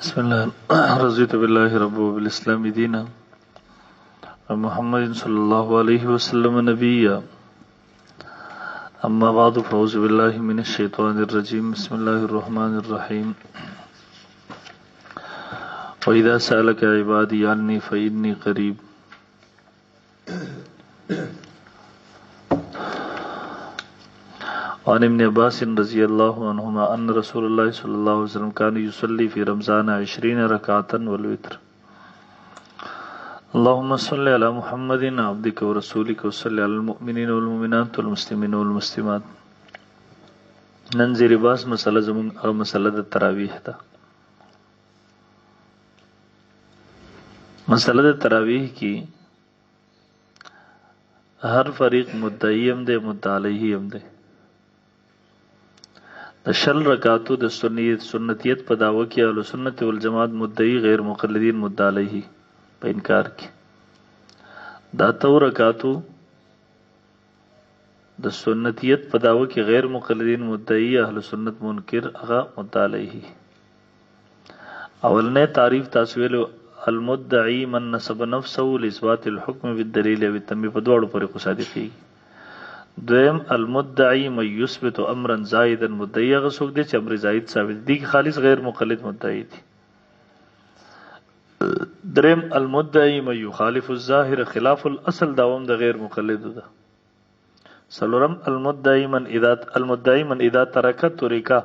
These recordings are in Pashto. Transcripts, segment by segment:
बिस्मिल्लाह रज़ीतु बिल्लाहि रब्बन व बिल इस्लामि दीना व मुहम्मदिन सल्लल्लाहु अलैहि वसल्लम नबिय्या अम्मा बादु फ़अऊज़ु बिल्लाहि मिनश शैतानिर रजीम बिस्मिल्लाहिर रहमानिर रहीम व इज़ा सअलका इबादी अन्नी फ़इन्नी क़रीब। और इब्न अब्बास रज़ियल्लाहु अन्हुमा अन्न रसूलुल्लाह सल्लल्लाहु अलैहि वसल्लम कान युसल्ली फ़ी रमज़ान 20 रकातन वल वित्र। अल्लाहुम्मा सल्लि अला मुहम्मदिन अब्दिका व रसूलिका व सल्लि अलल मुमिनीना वल मुमिनात वल मुस्लिमीना वल मुस्लिमात। नन ज़ेर बास मसला ज़मून मसला द तरावीह था। मसला द तरावीह की हर फरीक मुद्दई हमदे मुद्दा अलैहि हमदे द शल रकातु द सुन्नतियत पदावा की अहले सुन्नत वल जमात मुद्दई गैर मुक़ल्लिदीन मुद्दा अलैहि पे इनकार की। दा तो रकातु द सुन्नतियत पदावा की गैर मुक़ल्लिदीन मुद्दई अहले सुन्नत मुनकिर अगा मुद्दा अलैहि। अवल ने तारीफ तासवील अल मुद्दई मन नसब नफ्सहु लिइस्बातिल हुक्म बिद्दलील व तम्मी पदवाड़ो पर कुसादिकी। द्वयम अल मुद्दई मन युस्बितु अमरन जाइदन मुद्दई अगा सुख दे च अमर जाइद साबित दी की खालिस गैर मुक़ल्लिद मुद्दई थी। द्रेम अल मुद्दई मन युखालिफु ज़ाहिर खिलाफुल असल दावम द गैर मुक़ल्लिद दा। सलोरम अल मुद्दई मन इदा तरकत तुरिका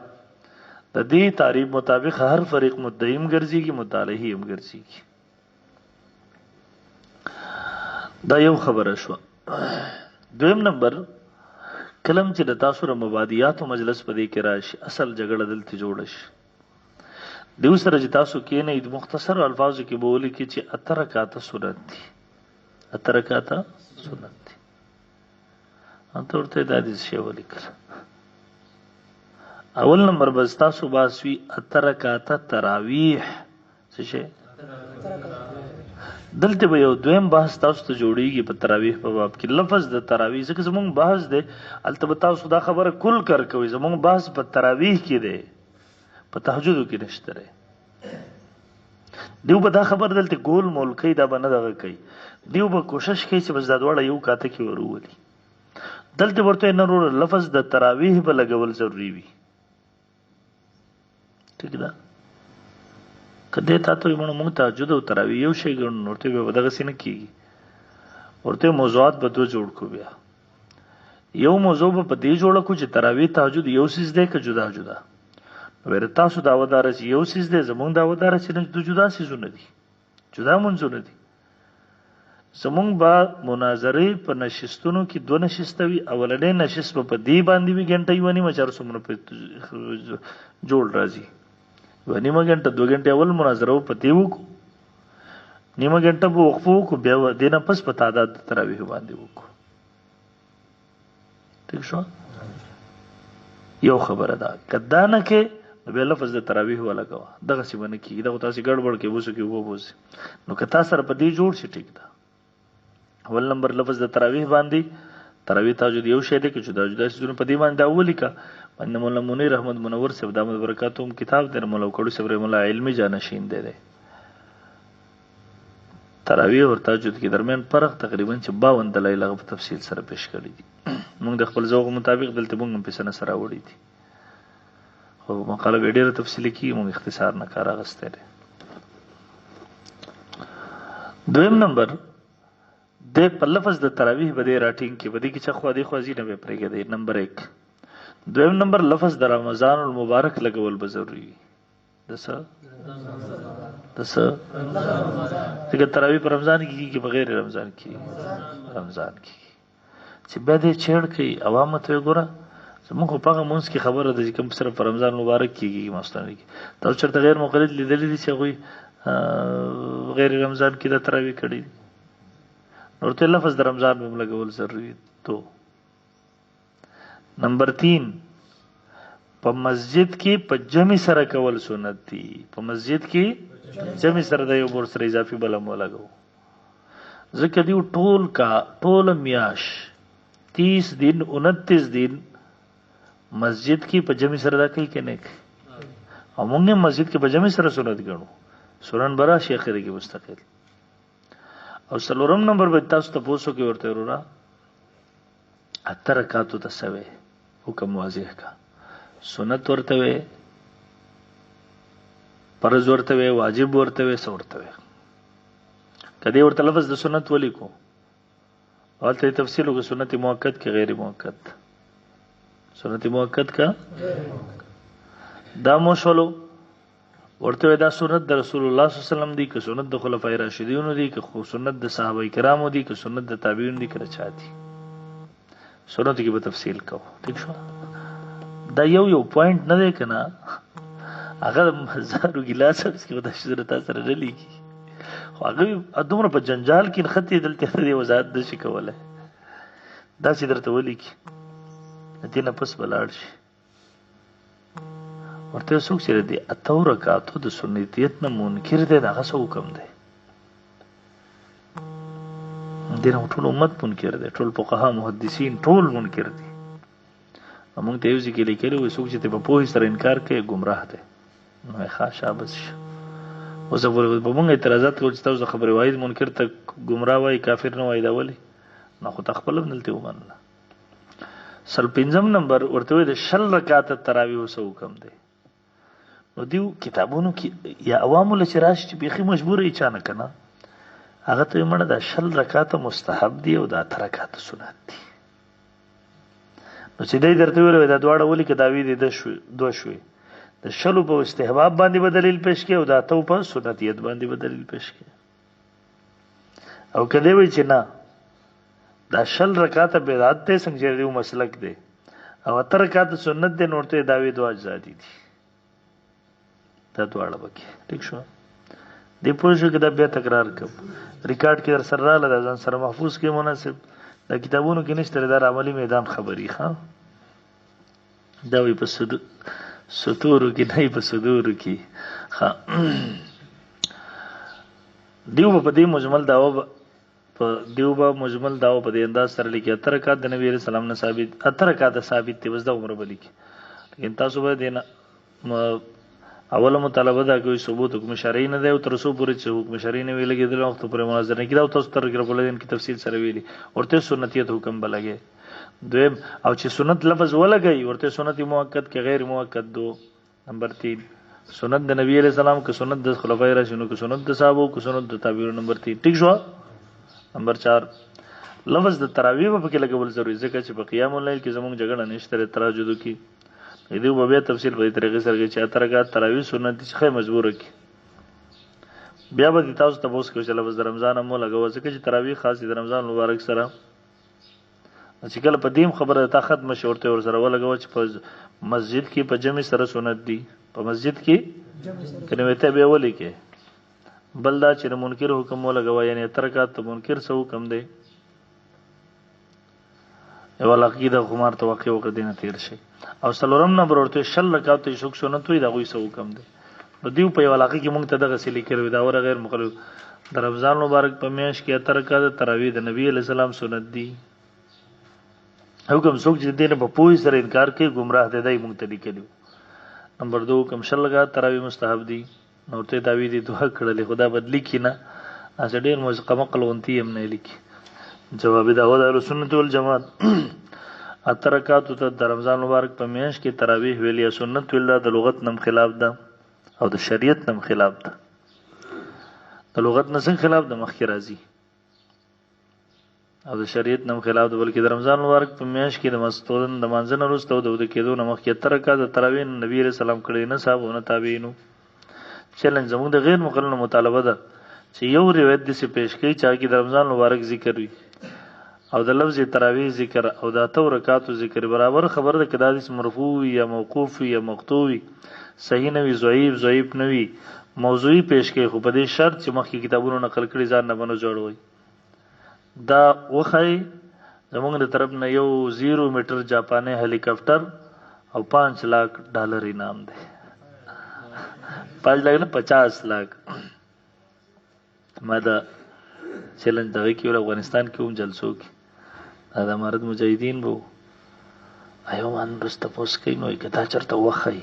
द दी तारीफ मुताबिक हर फरीक मुद्दईम गर्जी की मुद्दा अलैहि हम गर्जी की। दा यौ खबर शो। द्वयम नंबर कलम च तासुर मबादियात मजलस पदे के राश असल जगड़ दलती जोड़श दिवसर जितासु के ने मुख्तसर अल्फाज की बोली की चे अतरकाता सुन्नत थी। अतरकाता सुन्नत थी अंतोरते दादी शेवली कर अवल नंबर बस्तासु बासवी अतरकाता तरावीह से दलते भयो द्वयम बहस तासु तो जोड़ीगी पर तरावीह पर बाप की लफ्ज द तरावीह से जमुंग बहस दे अलतबता सुदा खबर कुल कर कोई जमुंग बहस पर तरावीह की दे पर तहज्जुद की नश्तरे दिव बदा खबर दलते गोल मोल कई दा बना दा कई दिव ब कोशिश कई से बस दादवाड़ा यू काते की वरूवली दलते बरतो न रो लफ्ज द तरावीह पर लगवल जरूरी भी ठीक ना कदे ता तो इमन मुंग तहज्जुद तरावीह यू शे गण नोते बे बदा गसिन की औरते मौजूद बदो जोड़ को बिया यौ मौजू ब पदी जोड़ को ज तरावीह तहज्जुद यौ सिज दे के जुदा जुदा वेरे तासु दावदार च यौ सिज दे जमुंग दावदार च न जुदा सिजु नदी जुदा मुंजु नदी जमुंग बा मुनाजरे पर नशिस्तुनु की दो नशिस्तवी अवलने नशिस्त प दी बांधी भी घंटा युवनी मचार सुमन पे जोड़ राजी वनी घंटा 2 घंटे अवल मुनाजरा प देवु को नीम घंटा वो वक्फो को बेव देना पस पतादा तरावीह बांधी को ठीक शो यो खबर अदा कद्दाना के बे लफ्ज द तरावीह वाला गवा दगा सी बने की दा उता सी गड़बड़ के बुस की वो बुस नो कता सर पदी जोड़ से ठीक था। अवल नंबर लफ्ज द तरावीह बांधी तरावीह तहज्जुद यौ शेदे के जुदा जुदा से पदी बांधा अवली का मन मौला मुनीर अहमद मुनव्वर से दामद बरकातुम किताब दे मौला कड़ी सब्र मौला इल्मी जानशीन दे तरावीह और तहज्जुद के दरमियान फर्क तकरीबन 52 दलाइल ग तफसील सर पेश करी दी मुंग द खपल ज़ौक़ मुताबिक दलते मुंग पे सन सरा वड़ी थी हो मकाला वीडियो तफसीली की मुंग इख्तिसार न कारा गस्ते रे। द्वयम नंबर दे लफ्ज द तरावीह बदे राटिंग की बदी की चखवा दे ख्वाजी न बेपरेगे दे नंबर 1। द्वयम नंबर लफ्ज द रमजान उल मुबारक लगवल बजरूरी दस तरावीह पर रमजान की बगैर रमजान की चिब्बे छेड़ की अवामत वे गोरा मुख पागा मुंस की खबर है कम सिर्फ रमजान मुबारक की मस्तानी की तब चरता गैर मुक़ल्लिद लिदली दी कोई गैर रमजान की तरावीह कड़ी और ते लफ्ज द रमजान में लगवल जरूरी। तो नंबर 3 प मस्जिद की पज्जमी सर कवल सुन्नत थी प मस्जिद की जमी sir the yo bore sir इजाफी बला मोला गो ज़िक्र दी टोल मियाश 30 दिन 29 दिन मस्जिद की पज्जमी सरदा कई के नेक او موږ مسجد کې بجمع سره سنت ګڼو سنن برا شیخ کې مستقل. او څلورم نمبر به تاسو ته پوښتنه کې ورته ورا اته رکعاتو ته سوي حکم واضح کا سنت ورته وي فرض ورته وي واجب ورته وي ورته وي کدی ورته لفظ د سنت ولي کو او ته تفصیل وګ سنت موقت کې غیر موقت سنت موقت کا دا مشولو ورته دا سنت د رسول الله صلی الله علیه وسلم دی که سنت د خلفای راشدینو دی که سنت د صحابه کرامو دی که سنت د تابعین دی که چاتی سنت کې به تفصیل کو ٹھیک شو. دا یو پوینټ نه دی کنه هغه هزارو ګلاس کې د شجرت سره رلی کی خو هغه دومره په جنجال کې خطي دلته دی وزاد د شي کوله دا چې درته ولي کی دینه پس بلاړ شي ورته څوک چې دی اتو رکعاتو د سنتیت نه منکر دی هغه څه حکم دی دینه ټول امت منکر دی ټول فقها محدثین ټول منکر دي موږ ته یو ځکه لیکلو څوک چې په پوهې سره انکار کوي گمراه دی نو ښه شابه شي اوس په موږ اعتراضات کول چې تاسو خبره واحد منکر ته گمراه وای کافر نه وای دا ولي نو خو تخپل بنلته ومنله. سل پنځم نمبر ورته د شل رکعات تراویح وسو حکم دی نو دیو کتابونو کې یا عوامو لچراش چې بيخي مجبور ای چانه کنه هغه ته مړه د شل رکعات مستحب دی او د 8 رکعات سنت دی نو چې دای درته ویل دا دواړه ولي کې داوی دي د دوه شوي د شلو په استحباب باندې به دلیل پیش کړي او د اتو په سنتیت باندې به دلیل پیش کړي او کله وی چې نه دا شل رکعات بدعت ته څنګه دیو مسلک دی او 8 رکعات سنت دی نورته داوی دوا ځادي دي دا دواړه بکی ٹھیک شو. دی پوښتنه کې دا بیا تکرار کوم ریکارډ کې در سره رااله ځان سره محفوظ کې مناسب دا کتابونو کې نشته در عملی میدان خبري ښا دا وي په سطورو کې نه په صدورو کې ښا دیو په دې مجمل داوا په دې انداز سره لیکي 8 رکعات د نبی رسول الله ثابت 8 رکعات ثابت دي بس دا عمر بلی کې لیکن تاسو به دینه اوله مطالبه دا کوي ثبوت حکم شرعي نه دی او تر څو پورې چې حکم شرعي نه ویل کېدل وخت پورې مناظره نه کیدا او تاسو تر کې په تفصیل سره ویلي ورته سنتیت حکم بلګي دویم او چې سنت لفظ ولګي ورته سنت موقت کې غیر موقت دو نمبر 3 سنت د نبی علیہ السلام که سنت د خلفای راشدینو که سنت د صحابه که سنت د تابعین نمبر 3 ٹھیک شو. نمبر 4 لفظ د تراویح په کې لګول ضروري ځکه چې په قیام الليل کې زموږ جګړه نشته تراجد کې دې په بیا تفصیل په طریقې سره چې 8 رکعات تراویح سنت چې مجبور کی بیا به تاسو ته پوښتنه کوي چې لفظ د رمضان مو لګول ځکه چې تراویح خاص د رمضان مبارک سره چې کله په دیم خبره تا ختم شورته ور سره ولګول چې په مسجد کې په جمع سره سنت دي په مسجد کې کنه وته به ولي کې بلدا چې منکر حکم ولګوا یعنی 8 رکعات منکر سو حکم دی یو عقیده خمار توقع وکړه دینه تیر شي او څلورم نمبر ورته شل رکعات شوک سنت وي دا غوي سو حکم دی نو دیو په علاقه کې مونږ ته دغه سلی کړو دا ور غیر مخالف د رمضان مبارک په میاشت کې 8 رکعات تراویح د نبی علی السلام سنت دی حکم څوک چې دینه په پوي سره انکار کوي گمراه دی دای مونږ ته لیکلو. نمبر 2 کوم شل رکعات تراویح مستحب دی نو ته داوی دی دوه کړل خدا بدلی کینا اس ډیر مزقمه قلونتی هم نه لیکي جواب دا و د سنت والجماعت 8 رکعات ته د رمضان مبارک په میاشت کې تراویح ویلې سنت ویل د لغت نم خلاف ده او د شریعت نم خلاف ده د لغت نه څنګه خلاف د مخکې راځي او د شریعت نم خلاف ده بلکې د رمضان مبارک په میاشت کې د مستودن د مانځنه وروسته د کېدو نه مخکې 8 رکعات د تراویح نبی رسول الله کړی نه صاحبونه تابعینو چیلنج زموږ د غیر مقرن مطالبه ده چې یو روایت د څه پیش کوي چې د رمضان مبارک ذکر وي او د لفظ تراویح ذکر او د 8 رکعاتو ذکر برابر خبر ده کدا د مرفوع یا موقوف یا مقطوع صحیح نه وي ضعیف نه وي موضوعي پیش کوي خو په دې شرط چې مخکې کتابونو نقل کړي ځان نه بنو جوړوي دا وخی زموږ د طرف نه یو 0 میټر جاپانی هلی کاپټر او 5 लाख ډالر انعام دی 5 लाख نه 50 लाख ما دا چیلنج دغه کې ور افغانستان کې هم جلسو کې دا امارت مجاهدین وو ایو مان بس تاسو کوي نو کدا چرته وخی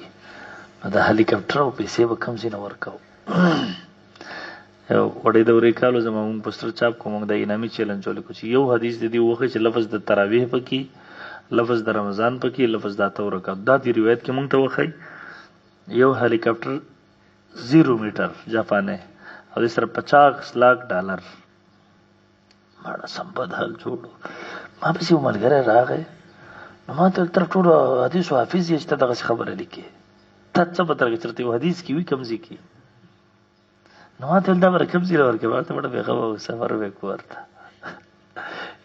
دا هلیکاپټر او پیسې به کم ځای نه ورکوو. یو وړې دورې کالو زما مونږ پوسټر چاپ کوو، مونږ د انعامي چیلنج ولیکو چې یو حدیث د دې وښیي چې لفظ د تراویح پکې، لفظ د رمضان پکې، لفظ د اتو رکعت. دا د روایت کې مونږ ته وښیي یو هلیکاپټر 0 میټر جاپاني او د سره $50 लाख ماړه سمبد حال جوړو. ما پسې یو ملګری راغی، نو ما ته تر ټولو حدیث حافظ یې چې ته دغسې خبره لیکې، ته څه به درکړې چېرته یو حدیث کې وي کم ځای کې. نو ما ته ویل دا به کم ځای ورکړې، ما ته بډه بېغمه و، سفر به یې کو ورته.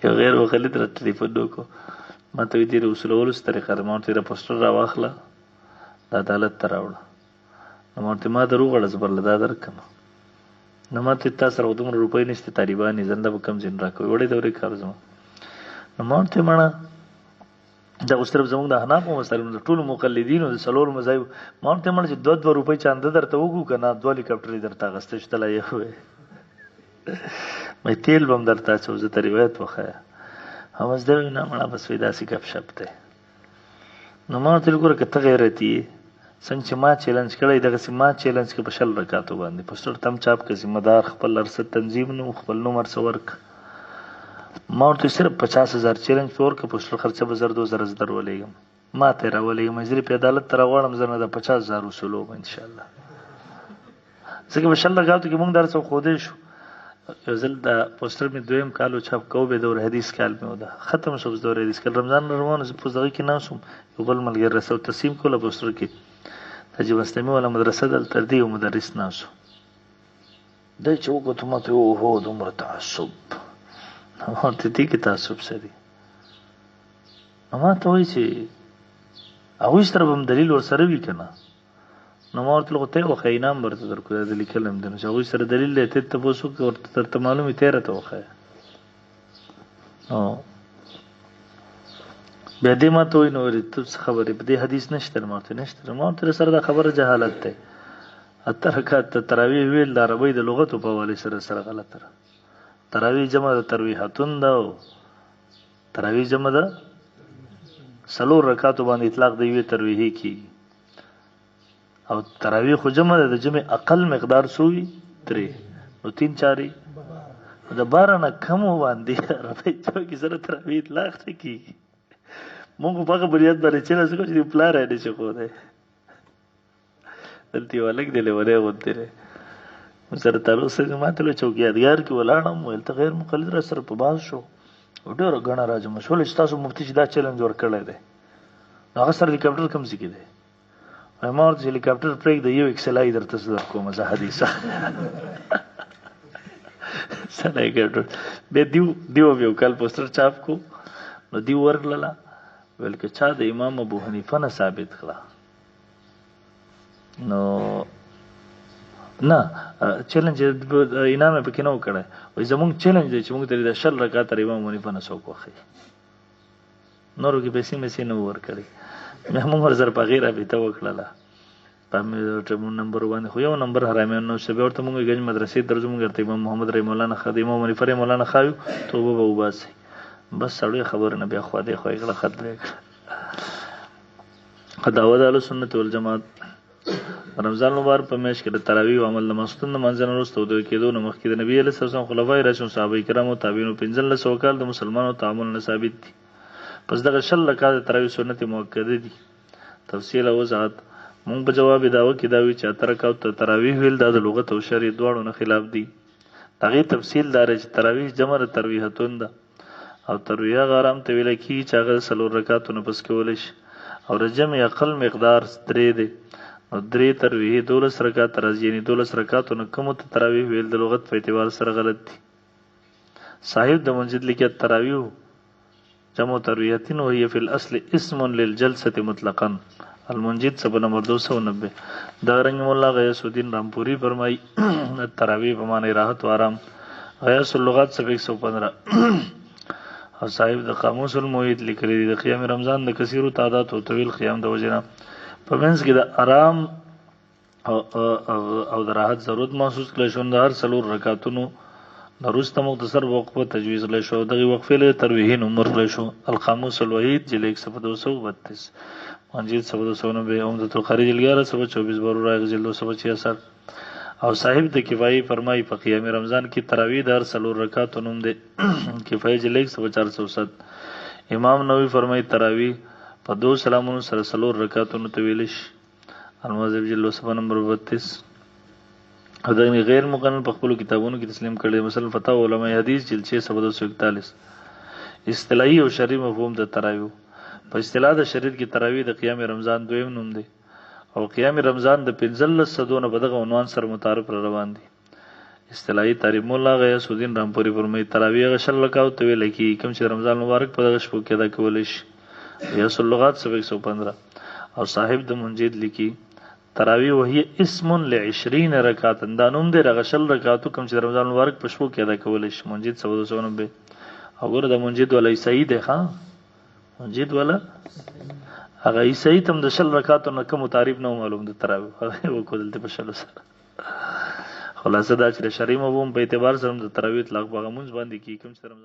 یو غیر مخلط را ټلیفون وکړو، ما ته وایي دې د وصولولو څه طریقه ده؟ ما ورته د پوسټر را واخله د عدالت ته راوړه. نو ما ورته ما در وغواړه زه به له دا درکړم. نو ما ته تا سره دومره روپۍ نشته، طالبان یې زنده به کم ځای نه راکوي، وړې دورې کار زما. نو ما ورته مړه دا اوس صرف زموږ د احنافو مسایلو د ټولو مقلدینو د څلورو مذاهبو، ما ورته مړه چې 2 روپۍ چانده درته وکړو که نه 2 هلیکاپټر یې درته اخیستی شو، ته لا یې ووایې مې تیل به هم درته اچوو، زه ته روایت وښیه. بس دی وایي نه مړه بس وایي داسې ګپ شپ دی. نو ما ورته ویل ګوره که ته غیرتي یې، څنګه چې ما چیلنج کړی دغسې ما چیلنج کړه په 20 رکعاتو باندې، پوسټر تم چاپ کړه، ذمه دار خپل ارڅه تنظیم نو خپل نوم ارڅه ورکړه. ما ورته صرف 50,000 چیلنج پې ورکړه، پوسټر خرچه به 2,000 زه در ولېږم، ما ته یې را ولېږم، اجرې په عدالت ته را غواړم، زه نه د 50,000 وصولوم انشاءالله. ځکه په 20 رکعاتو کې مونږ دا هر څه ښودی شو. یو ځل دا پوسټر مې 2م کال چاپ کوو، بې دور حدیث کال مې و ده ختم شو، اوس دور حدیث کال رمضان روان، زه په دغه کې ناست وم، یو بل ملګري رسو تسلیم کوله پوسټر کې حاجي مستمع والا مدرسه دلته دی، یو مدرس ناست و، دی چې وکتو ما ته اوهو دومره تعصب. ما ورته دې کې تعصب څه دی؟ نو ما ته وایي چې هغوی سره به هم دلیل ورسره وي که نه. نو ما ورته خو ته یې وښیه انعام به درته درکړو، دا د لیکل هم دی، نو چې هغوی سره دلیل دی ته تپوس وکړه، ورته درته معلوم وي ته یې راته وښیه. نو بیا دې ما ته وایي نو ته څه خبرې په دې حدیث نشته؟ ما ورته نشته. ما ورته سره دا خبره جهالت دی. 8 رکعات تراویح ویل د عربۍ د لغتو په حوالې سره غلطه ده. تراویح جمع د ترویحتون ده، او تراویح جمع ده 4 رکعاتو باندې اطلاق د یوې ترویحې کېږي، او تراویح خو جمع ده، د جمع اقل مقدار څو وي 3، نو 3 4 د 12 نه کم باندې عربۍ جمع کې سره تراویح اطلاق نه کېږي. مونږ په هغه بنیاد باندې چیلنج وکړو چې د پلار یې نشي ښودی، دلته یو هلک دی لیونی غوندې دی، سره تعلق سره ما ته چوکیادګار کې ولاړم، ویل ته غیر مقلد را سره په باز شو، ډېره ګڼه راجمع شوله چې تاسو مفتي چې دا چیلنج ورکړی دی، نو هغه سره هلیکاپټر کوم ځای کې دی؟ وایي ما ورته چې هلیکاپټر پرېږده، یو اکسلای درته زه درکوم زه حدیثه سړی ګډوډ. بیا دیو یو کال پوسټر چاپ کو، نو دیو ورکړله، ویل که چا د امام ابو حنیفه نه ثابت کړه نو نه چیلنج انعام یې پکې نه و کړی، وایي زمونږ چیلنج دی چې مونږ ته د 20 رکعاته امام حنیفه نه څوک وښیي، نورو کې پیسې میسې نه و ورکړی. بیا مونږ ورسره په هغې رابطه وکړله، په ټیمون نمبر باندې، خو یو نمبر حرامیان نه شو. بیا ورته مونږ ګنج مدرسې درځو، مونږ ورته امام محمد رحیم الله نه د امام حنیفه رحیم الله نه ښایو، توبه به وباسئ. بس سړی خبره نه، بیا خوا دې خوا یې کړه، ختم یې کړه. دعوه د اهلسنت والجماعت رمضان مبارک په میاشت کې د تراویح عمل د ماسختن د لمانځه نه وروسته د کېدو نه مخکې د نبي علیه السلام خلفای راشدین صحابه کرامو تابعینو 15 کال د مسلمانانو تعامل نه ثابت دي. پس دغه 20 رکعات تراویح سنت مؤکده دي. تفصیل او وضاحت مونږ په جواب داوه کې دا وی چې 8 رکعات تراویح ویل د لغت او شرع دواړو نه خلاف دي. دغه تفصیل دار چې تراویح جمع ترویحتون ده، او ترویح غرام ته ویل کی چې هغه 4 رکعاتونه پس کول شي، او رجم اقل مقدار 3 دی، او 3 ترویح 12 رکعات راځي، یعنی 12 رکعاتونه کوم ته تراویح ویل د لغت په اعتبار سره غلط دي. صاحب د منجد لیکي تراویح جمع ترویحتین وهي فی الاصل اسم للجلسه مطلقا، المنجد صفحه نمبر 290. دا رنگ مولا غیاث الدین رامپوری فرمای تراویح په معنی راحت و آرام، غیاث اللغات صفحه 115. او صاحب د قاموس المحیط لیکلی دی د قیام رمضان د کثیرو تعداد او طویل قیام د وجنه په منځ کې د آرام او د راحت ضرورت محسوس کړل شو. د هر 4 رکعاتونو نورسته مختصر وقفه تجویز له شو دغه وقفه له ترویحین عمر له شو القاموس الوحید جلد 132 منجید 190 عمدۃ الخارج الگارہ 124 برورا جلد 266 او صاحب د کفایه فرمای په قیام رمضان کې تراویح در سلور رکعات نوم ده کفایه جلد 407 امام نووي فرمای تراویح په دو سلامونو سره سلور رکعات نو تویلش المذهب جلد 9 نمبر 32 او دغه غیر مقنن په خپل کتابونو کې تسلیم کړي مثلا فتاوی علماء حدیث جلد 641 اصطلاحي او شرعي مفهوم د تراویح په اصطلاح د شریعت کې تراویح د قیام رمضان دویم نوم دی او قیام رمضان د 15 صدونه بدغه عنوان سره متعارف روان دي اصطلاحي تعریف مولا غیا سودین رامپوري فرمایي تراویح غشل لکاو ته ویل کی کوم چې رمضان مبارک په دغه شپو کې ادا کول شي یا لغات 115 او صاحب د منجید لیکي تراویح وهي اسم ل20 رکعات دا نوم دی غشل رکعاتو کوم چې رمضان مبارک په شپو کې ادا کول شي منجید 790 او ګوره د منجید ولای صحیح دی ها منجید ولا هغه عیسی تم د شل رکعاتو نه کوم تعریف نه معلوم د تراویح هغه وکړل په شل سره خلاصه دا چې شرعي مفهوم په اعتبار سره د تراویح اطلاق بغمونز باندې کی کوم سره